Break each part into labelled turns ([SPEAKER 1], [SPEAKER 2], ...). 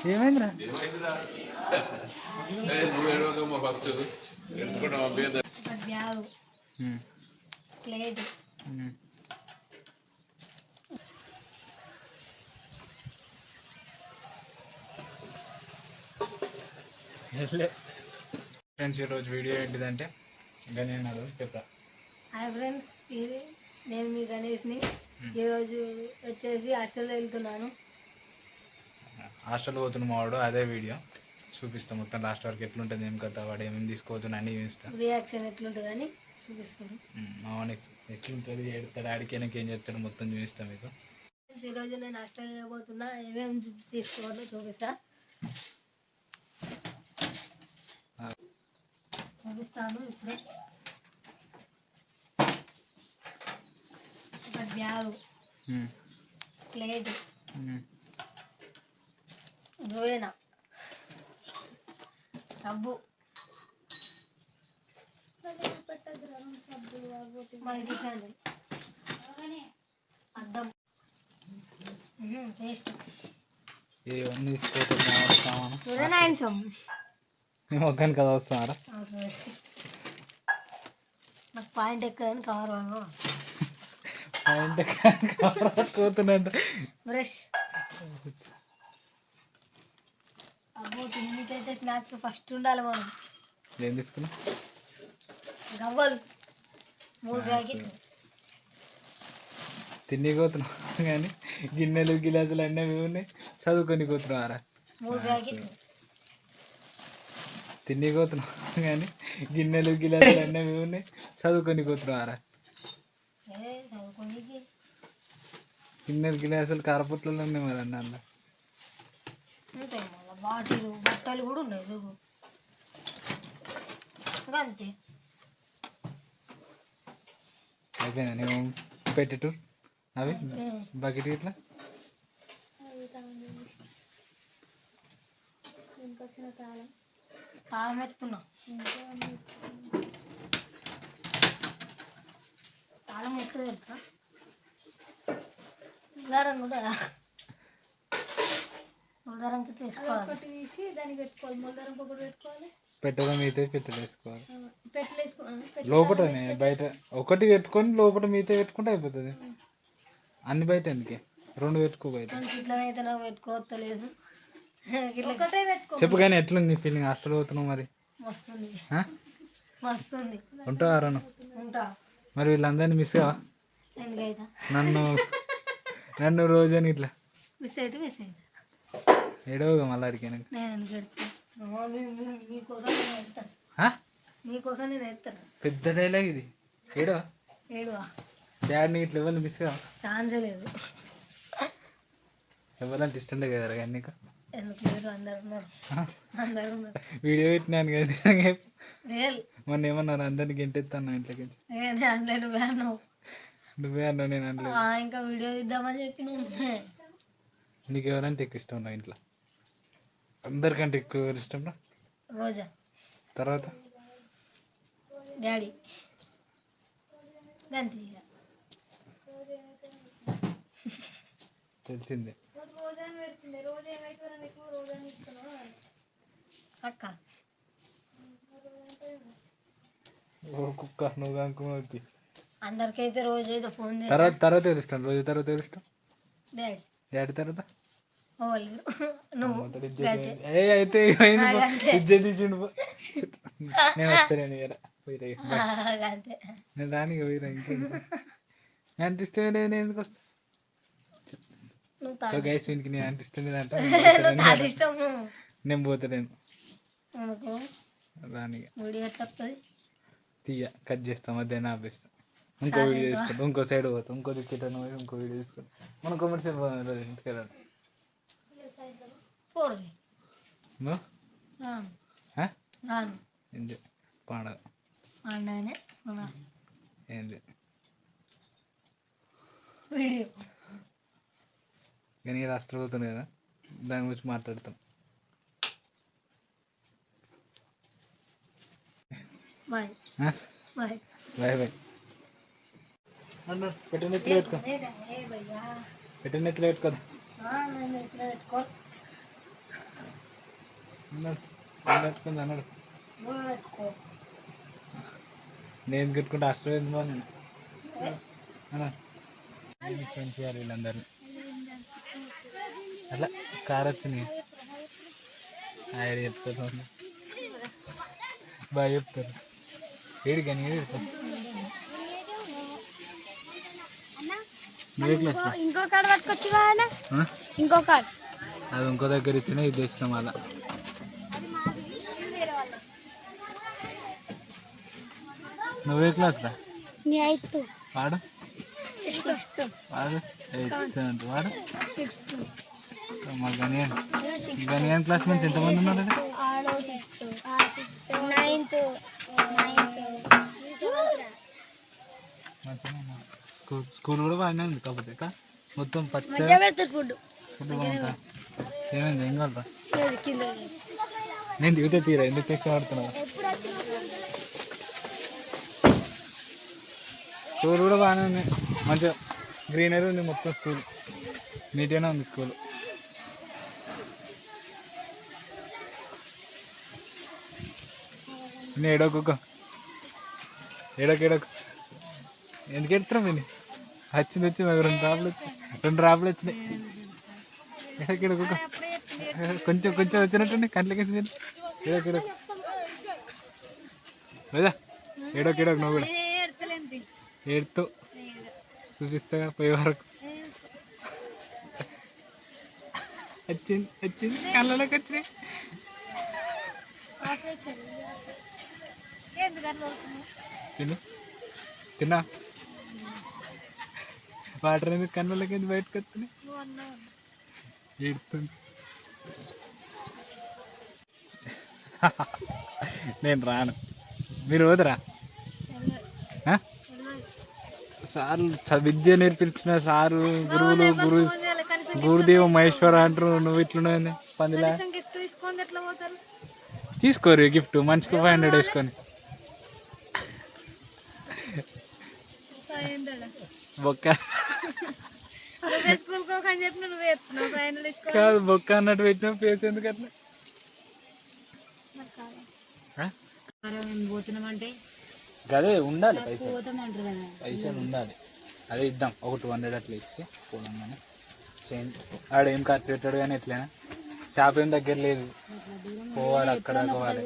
[SPEAKER 1] ఏమైందిరా? ఫ్రెండ్స్ ఈరోజు వీడియో ఏంటిదంటే గణేష్ చెప్తా.
[SPEAKER 2] హాయ్ ఫ్రెండ్స్, నేను మీ గణేష్ని. ఈరోజు వచ్చేసి హాస్టల్లో వెళ్తున్నాను.
[SPEAKER 1] హాస్టల్ పోతున్న మావాడు అదే వీడియో చూపిస్తాం మొత్తం లాస్ట్ వరకు ఎట్లుంటుంది, ఏం కదా, వాడు ఏమేమి తీసుకోవద్దు అన్నీ చూపిస్తాం.
[SPEAKER 2] రియాక్షన్ ఎట్లుంటుందని చూపిస్తాను.
[SPEAKER 1] మా వాడిని ఎట్లుంటుంది, ఏడుతాడు, ఆడికి ఏం చేస్తాడు మొత్తం చూపిస్తాం మీకు.
[SPEAKER 2] ఈరోజు నేను హాస్టల్లో పోతున్నా, ఏమేమి తీసుకోవాలో చూపిస్తాను ఇప్పుడే. ఒక బ్యాగు, ప్లేట్, రోయన, సబ్బు, అద్దం, పేస్ట్,
[SPEAKER 1] ఇవన్నీ తీసుకోవద్దు. మేము ఒక్కని కదా వస్తున్నారా?
[SPEAKER 2] నాకు పాయింట్ ఎక్కదని కవర్
[SPEAKER 1] పోతున్నట్టు
[SPEAKER 2] బ్రష్. అబ్బో, తిండికైతే స్నాక్స్ ఫస్ట్ ఉండాలి. మనం
[SPEAKER 1] ఏం తీసుకున్నా?
[SPEAKER 2] గవ్వలు 3 ప్యాకెట్లు.
[SPEAKER 1] తిండి పోతున్నాం కానీ గిన్నెలు గిలాసులు అన్నీ ఉన్నాయి, చదువుకొని పోతున్నారా?
[SPEAKER 2] 3 ప్యాకెట్లు.
[SPEAKER 1] తిండి పోతున్నాం కానీ గిన్నెలు గిలాసులు అన్నీ ఉన్నాయి, చదువుకొని పోతున్నారా? గిన్నెలు గిలాసులు కారపుట్లలో ఉన్నాయి మరి అన్న అందులో
[SPEAKER 2] ఉంటాయి. మళ్ళీ బాటిల్ బట్టలు కూడా ఉన్నాయి చూడు. అంతే
[SPEAKER 1] అయిపోయిందా నువ్వు పెట్టేటు అవి బకెట్ ఇట్లా?
[SPEAKER 2] తాళం ఎత్తున్నా. తాళం ఎక్కడ తెలుసా? ఉదారం కూడా ఉదారంకి తీసుకోవాలి. తీసి దాన్ని పెట్టుకోవాలి. ముల్దారం ఒకటి పెట్టుకోవాలి.
[SPEAKER 1] పెట్టడం అయితే పెట్టలేసుకోవాలి.
[SPEAKER 2] పెట్టలేసుకో
[SPEAKER 1] లోపల బయట ఒకటి పెట్టుకొని లోపల మీతో పెట్టుకుంటే అయిపోతుంది. అన్ని బయట ఎందుకే 2 పెట్టుకో. బయట
[SPEAKER 2] ఇట్లా అయితే నాకు పెట్టుకోవట్లేదు. ఒకటే పెట్టుకో.
[SPEAKER 1] చెప్పు కానీ ఎట్లుంది నీ ఫీలింగ్? హాస్టల్ పోతున్నావు మరి?
[SPEAKER 2] మస్తుంది, మస్తుంది.
[SPEAKER 1] ఉంటావా రాను?
[SPEAKER 2] ఉంటా.
[SPEAKER 1] మరి వీళ్ళందరినీ మిస్ కావా?
[SPEAKER 2] ఎందుకైతే
[SPEAKER 1] నన్ను రోజు అని ఇట్లా
[SPEAKER 2] మిస్ అయితే మిస్ అయితే
[SPEAKER 1] ఏడవగా మళ్ళీ అడిగాను.
[SPEAKER 2] నేను ఎందుకు ఎడతాను? మీకోసం నేను ఎడతాను.
[SPEAKER 1] పెద్ద డైలాగ్ ఇది. ఏడవా?
[SPEAKER 2] ఏడువా?
[SPEAKER 1] డాడీని ఇట్లా ఎవరిని మిస్ కావా?
[SPEAKER 2] ఛాన్సే లేదు.
[SPEAKER 1] ఎవరంటే ఇష్టం లేదు కదా కానీ నీకు?
[SPEAKER 2] ఎందుకు లేరు? అందరు ఉన్నారు. అందరు ఉన్నారు.
[SPEAKER 1] వీడియో పెట్టినాను కదా
[SPEAKER 2] రియల్.
[SPEAKER 1] మొన్న ఏమన్నారు అందరినీ గెంటెత్తాను ఇంట్లోకి. నువ్వే అన్నావు, నేను అనలేదు.
[SPEAKER 2] ఇంకా వీడియో తీద్దామని చెప్పి నువ్వు.
[SPEAKER 1] నీకు ఎవరంటే ఎక్కువ ఇష్టం నా ఇంట్లో? అందరికంటే ఎక్కువ ఎవరు ఇష్టం రా?
[SPEAKER 2] రోజా,
[SPEAKER 1] తర్వాత
[SPEAKER 2] డాడీ,
[SPEAKER 1] తెలిసిందే.
[SPEAKER 2] అక్క,
[SPEAKER 1] ఓ కుక్క నువ్వు అనుకున్నది.
[SPEAKER 2] అందరికైతే రోజు ఏదో ఫోన్
[SPEAKER 1] తర్వాత తెలుస్తాను. రోజు తర్వాత తెలుస్తాం. డాడీ తర్వాత అయితే ఇజ్జత్ ఇచ్చిండు. నేను వస్తాను నేను రానికి పోయిరా. ఇంకే అంత ఇష్టమే లేదు, నేను ఎందుకు వస్తా? గైస్ వీనికి నేను అంత ఇష్టం లేదంటే నేను పోతలేను. రాని తీయ కట్ చేస్తాం, మధ్యాహ్నం ఆపేస్తాం. ఇంకో వీడియో తీసుకుంటాం, ఇంకో సైడ్ పోతాం, ఇంకో దిక్కేటాను పోయి ఇంకో వీడియో తీసుకుంటాం. మనం కమర్షియల్ ఇంటికి వెళ్ళాలి. ఏంటి పండగ? ఏంటి కానీ రాష్ట్రం పోతుంది కదా, దాని గురించి మాట్లాడతాం.
[SPEAKER 2] Bye bye
[SPEAKER 1] bye bye. పెట్టిన ఎత్తులు పెట్టుకో, పెట్టిన ఎత్తులు పెట్టుకోదు. అన్నాడు నేను కట్టుకుంది అన్నాడు. నేను కట్టుకుంటే హాస్టల్ వెళ్తున్నా నేను ఫ్రెండ్స్ చేయాలి వీళ్ళందరినీ. అట్లా కార్ వచ్చింది ఆయన చెప్తారు బాగా చెప్తారు ఏడు కానీ ఏడు నువ్వే క్లాస్
[SPEAKER 2] ఇంకో కార్డు పట్టుకొచ్చి ఇంకో కార్డు
[SPEAKER 1] అది ఇంకో దగ్గర ఇచ్చినా ఇది తెస్తాం అలా. నువ్వే క్లాస్ రా వాడు వాడు 8th 7th వాడు మా గనియన్ గనియన్ క్లాస్ నుంచి ఎంతమంది ఉన్నారు? స్కూల్ కూడా బాగానే ఉంది కాకపోతే మొత్తం పచ్చ ఫుడ్ బాగుంటా. ఏమైంది ఏం కావాలరా? నేను దిగితే తీరా ఎందుకు కష్టపడుతున్నావు? స్కూల్ కూడా బాగానే ఉంది మంచిగా గ్రీనరీ ఉంది మొత్తం స్కూల్ నీట్గానే ఉంది స్కూల్. ఏడోకు ఏడోకు ఎందుకు ఎడుతున్నాం నేను వచ్చింది మాకు 2 డ్రాపులు వచ్చినాయి. ఏడోకు కొంచెం వచ్చినట్టుండి కంట్లకి ఏడోకు లేదా ఏడోకు నువ్వు కూడా ఏడుతూ చూపిస్తా పోయే వరకు వచ్చింది కళ్ళలోకి వచ్చినాయి. తిన్నా వాటర్ ఎందుకు కళ్ళలోకి బయటకు వస్తున్నాయి ఏడుతుంది. నేను రాను మీరు పోదురా? సార్లు విద్య నేర్పించిన సారు గురుదేవ మహేశ్వర అంటారు. నువ్వు ఇట్లున్నావు పందిలా తీసుకోరు గిఫ్ట్ మనిషికి 500 వేసుకొని బొక్క కాదు బొక్క అన్నట్టు పెట్టిన ఫేస్ ఎందుకు అట్లా? అదే ఉండాలి పైసలు ఉండాలి. అదే ఇద్దాం ఒక 200 అట్లా ఇచ్చి పోదాం. కానీ చేంజ్ ఆడ ఏం ఖర్చు పెట్టాడు కానీ ఎట్లయినా షాప్ ఏం దగ్గర లేదు పోవాలి అక్కడ పోవాలి.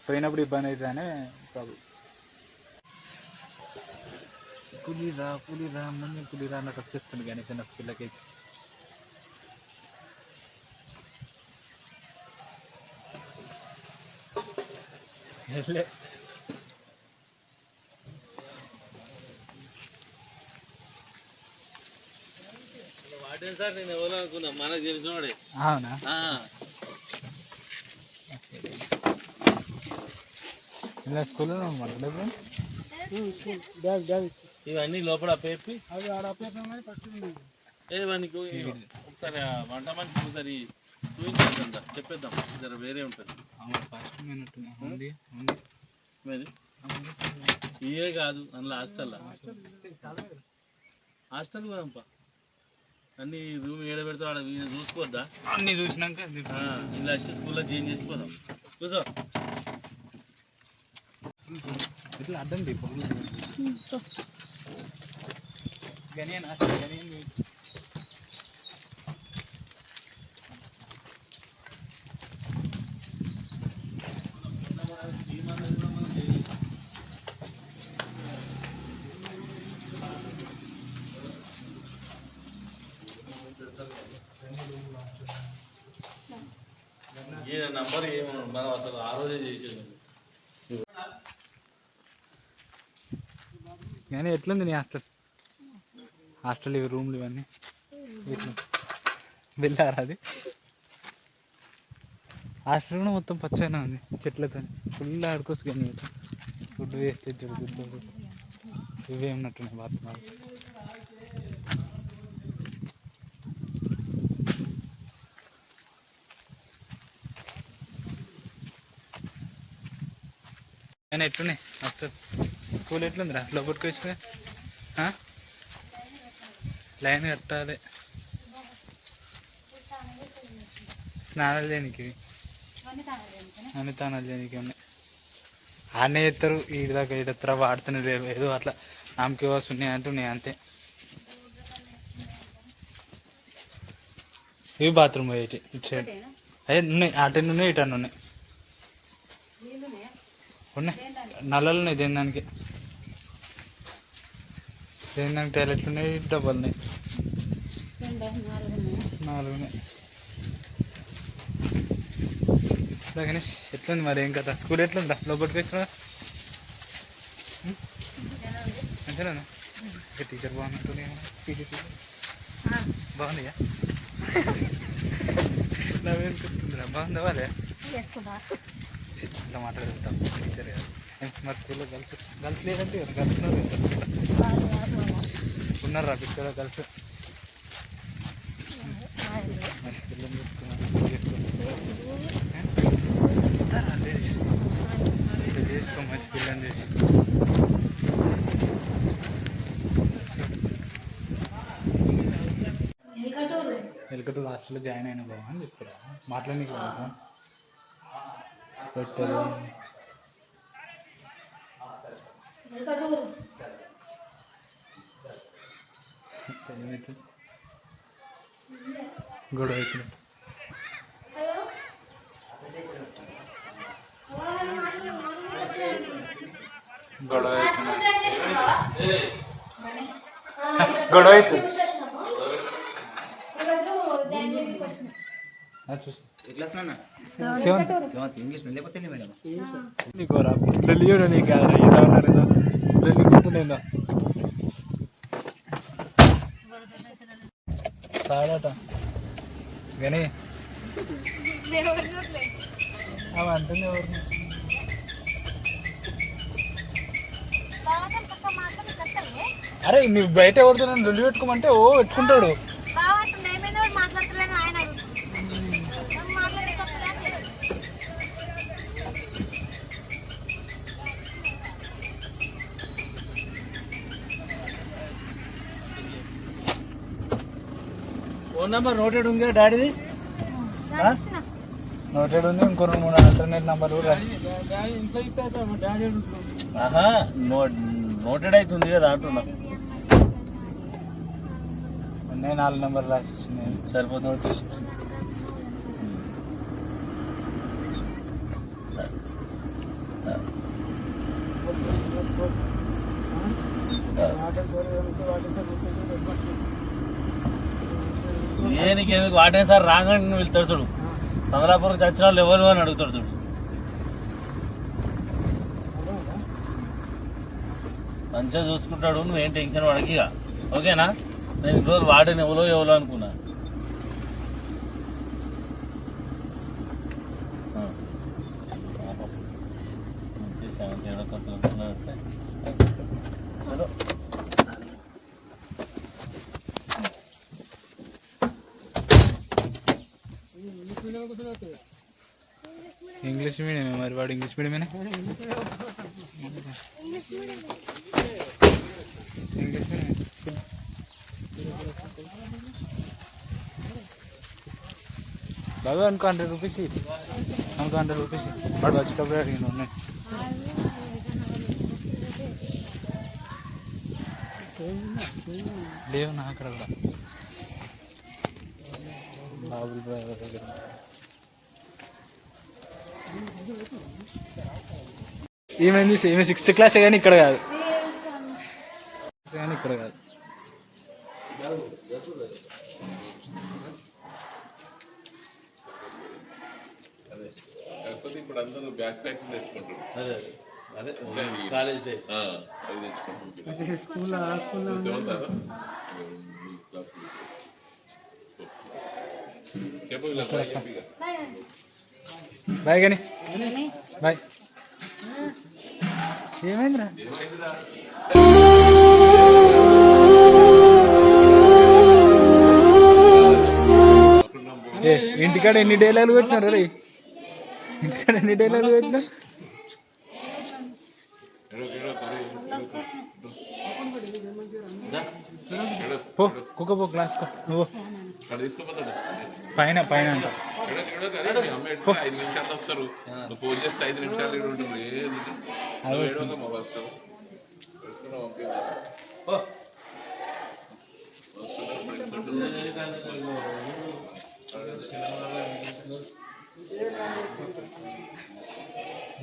[SPEAKER 1] పోయినప్పుడు ఇబ్బంది అవుతుందనే ప్రాబ్లం. పులిరా ముందు పులిరా అన్నట్టు వచ్చేస్తుంది కానీ చిన్న పిల్లకి వెళ్ళే
[SPEAKER 3] సార్ నేను ఎవరు అనుకున్నా మనకు తెలిసినవాడే.
[SPEAKER 1] అవునా? ఇలా స్కూల్లో
[SPEAKER 3] ఇవన్నీ లోపల పేపి ఒకసారి వంట మనిషి ఒకసారి చూపించేద్దాం చెప్పేద్దాం జర వేరే ఉంటుంది. ఇవే కాదు అందులో హాస్టల్ పోదాంపా అన్ని రూమ్ ఏడ పెడతావు ఆడ చూసుకోవద్దా?
[SPEAKER 1] అన్ని చూసినాక
[SPEAKER 3] ఇలా వచ్చి స్కూల్లో చేంజ్ చేసిపోదాం. కూర్చో
[SPEAKER 1] ఇట్లా అడ్డం దీపం
[SPEAKER 3] ఈయన నంబర్ ఏమన్నా మనం అసలు ఆ రోజే చేసేది.
[SPEAKER 1] కానీ ఎట్లుంది నీ హాస్టల్ ఇవి రూమ్లు ఇవన్నీ ఇట్లా వెళ్ళారా? అది హాస్టల్ కూడా మొత్తం పచ్చగా ఉంది చెట్లతో ఫుల్ ఆడుకోవచ్చు. కానీ ఫుడ్ వేస్టేజ్ గుడ్లు ఇవే ఉన్నట్టున్నాయి బాత్రూమ్స్. కానీ ఎట్లున్నాయి హాస్టల్ స్కూల్ ఎట్లుందిరా? లోపలికి వచ్చి లైన్ కట్టాలి స్నానాలు చేయడానికి. అన్ని తానాలు చేయడానికి ఉన్నాయి. ఆడనే చేస్తారు, ఈడి దాకా ఈడెత్తరా వాడుతున్నారు ఏదో అట్లా నామకే వస్తున్నాయి అంటున్నాయి అంతే. ఇవి బాత్రూమ్ పోయేటి ఇటు సైడ్ అదే ఉన్నాయి, అటెన్ ఉన్నాయి ఇటన్ ఉన్నాయి. ఉన్నాయి నల్లలు ఉన్నాయి, దేని దానికి టాయిలెట్లు ఉన్నాయి, డబ్బాలు ఉన్నాయి, 4 ఉన్నాయి. గణేష్ ఎట్లుంది మరి ఏం కదా, స్కూల్ ఎట్లుందా, లోపలికి వచ్చినా మంచిగా టీచర్ బాగున్నట్టుంది, పీటీ టీచర్ బాగుందియా, నవ్వేంటుందిరా, బాగుందా వాళ్ళే ఇట్లా మాట్లాడుతాం టీచర్ కాదు. మా స్కూల్లో గర్ల్స్ లేదంటే గర్ల్స్ ఉన్నారా పిల్లలు గర్ల్స్ పిల్లలు చేసుకో మంచి పిల్లని చేసి ఎలుకటూరు హాస్టల్లో జాయిన్ అయిన బాబు అని చెప్పారా, మాట్లాడనీకి పెట్టారు. గొడవ అవుతుంది. గొడవ అవుతుంది, గొడవ అవుతుంది. నీకోరా ఢిల్లీ చూడ నీకు కాదరా, ఎలా ఉన్నారు ఢిల్లీ కూర్చునేందా సాడట కానీ అవి అంటుంది ఎవరిని. అరే నువ్వు బయట ఎవరితో నన్ను ఢిల్లీ పెట్టుకోమంటే ఓ పెట్టుకుంటాడు.
[SPEAKER 3] ఫోన్ నెంబర్ నోటెడ్ ఉంది డాడీది,
[SPEAKER 1] నోటెడ్ ఉంది, ఇంకో 2-3 ఆల్టర్నేట్ నెంబర్ కూడా
[SPEAKER 3] నోటెడ్ అవుతుంది కదా అంటున్నా.
[SPEAKER 1] ఉన్నాయి 4 నెంబర్లు రాసిచ్చినాయి
[SPEAKER 3] సరిపోతుంది.
[SPEAKER 1] నోటీస్
[SPEAKER 3] నీకెందుకు వాటే సార్ రాగానే నువ్వు వెళ్తాడు చూడు, సందలాపురం చచ్చిన వాళ్ళు ఎవరు అని అడుగుతాడు చూడు. మంచిగా చూసుకుంటాడు, నువ్వేం టెన్షన్ పడకి ఇక, ఓకేనా. నేను ఇంకోరు వాడని ఎవరో అనుకున్నా. మంచిగా 70 చలో.
[SPEAKER 1] ఇంగ్లీష్ మీడియమే మరి, వాడు ఇంగ్లీష్ మీడియమేనా, ఇంగ్లీష్ మీడియం. బాబు అనుకో 100 రూపీస్, అనుకో 100 రూపీస్ వాడు వచ్చేటప్పుడు అడిగిన ఉన్నాయి. లేవు నా అక్కడ కూడా బాబుల్ దగ్గర. ఏమైంది, ఏమి 6th క్లాస్ కానీ ఇక్కడ కాదు, కానీ ఇక్కడ కాదు.
[SPEAKER 4] ఇప్పుడు అందరూ బ్యాక్ ప్యాక్ తెచ్చుకుంటారు.
[SPEAKER 3] అదే కాలేజ్
[SPEAKER 1] బాయ్ కానీ బాయ్. ఏమైందిరా, ఇంటికాడ ఎన్ని డైలాగులు పెట్టినారు రే, ఇంటికాడ ఎన్ని డైలాగులు పెట్టినా. పో కుక్క పో క్లాస్ నువ్వు
[SPEAKER 4] అక్కడ తీసుకోపోతాడు
[SPEAKER 1] పైన పైన అంట
[SPEAKER 4] మీ అమ్మ ఎట్లా 5 నిమిషాలు వస్తారు నువ్వు ఫోన్ చేస్తే 5 నిమిషాలు ఇక్కడ ఉంటుంది ఏడు మొబైల్ స్టోర్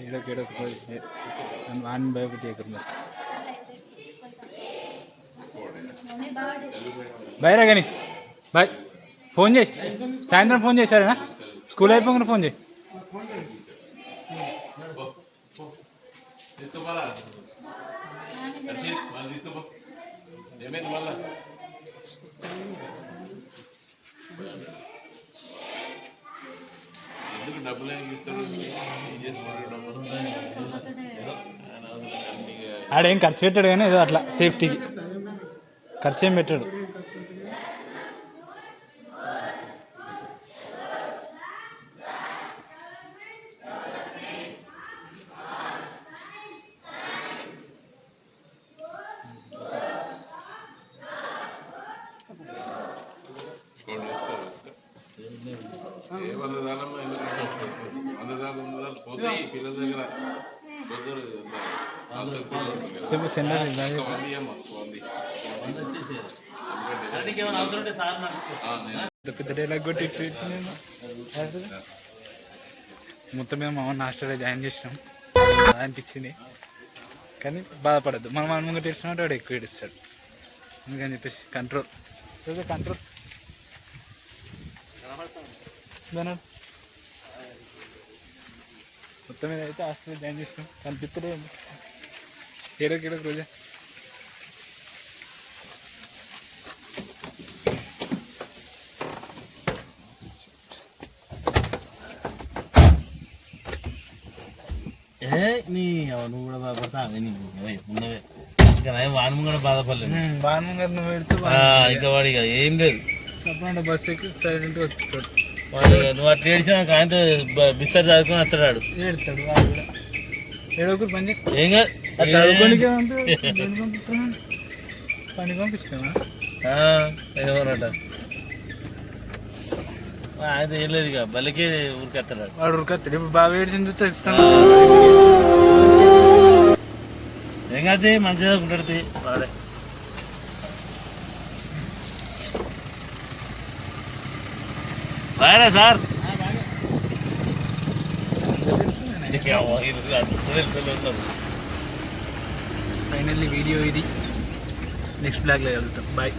[SPEAKER 1] ఏడో వాడిని భయపడి బయరా కానీ బాయ్ ఫోన్ చేయి సాయంత్రం ఫోన్ చేశారేనా స్కూల్ అయిపోగానే ఫోన్ చేయి
[SPEAKER 4] తీసుకోపోరా తీసుకోపో ఏమైంది మళ్ళా ఎందుకు డబ్బులు ఏం ఇస్తాడు ఏం చేసుకుంటాడు డబ్బులు
[SPEAKER 1] ఆడేం ఖర్చు పెట్టాడు కానీ ఏదో అట్లా సేఫ్టీకి ఖర్చు ఏం పెట్టాడు
[SPEAKER 4] ఏ 100 దానమ్మా పోతాయి పిల్లల దగ్గర
[SPEAKER 1] చెప్పు సెంటర్ పెద్ద డైలాగ్ కొట్టి మొత్తం మేము మామూలు హాస్టల్లో జాయిన్ చేసినాం బాగా అనిపించింది కానీ బాధపడద్దు మనం అనుకుంటే తెచ్చినట్టు వాడు ఎక్కువ ఏడుస్తాడు అందుకని చెప్పేసి కంట్రోల్ కంట్రోల్ మొత్తం మీద అయితే హాస్టల్లో జాయిన్ చేసినాం కనిపిస్తలే ఏడోకి రోజా
[SPEAKER 3] నువ్వు కూడా బాధపడతా ఉన్నవే ఇంకా వానము కూడా బాధపడలేదు
[SPEAKER 1] బాను గారు నువ్వు పెడితే
[SPEAKER 3] ఇంకా వాడు ఇక ఏం లేదు
[SPEAKER 1] చెప్పండి బస్సు ఎక్కి సైలెంట్గా వచ్చాడు
[SPEAKER 3] నువ్వు అట్లా ఏడిచినా ఆయనతో బిస్సర్ చదువుకొని వస్తాడు
[SPEAKER 1] ఏడుతాడు వాడు కూడా ఏడోకరు పని చేస్తాడు
[SPEAKER 3] ఏం కాదు
[SPEAKER 1] చదువుకోనికే పని పంపించినావా
[SPEAKER 3] ఏమన్నట ఆయన ఏం లేదు ఇక బలికే ఊరికెత్తాడు
[SPEAKER 1] వాడు ఉరికొస్తాడు ఇప్పుడు బాగా ఏడిచింది చూస్తే ఇస్తాను
[SPEAKER 3] ఏం కాదు మంచిగా ఉంటాడు వాడే బాగా సార్
[SPEAKER 1] ఫైనల్లీ వీడియో ఇది నెక్స్ట్ బ్లాగ్లో కలుగుతాం బాయ్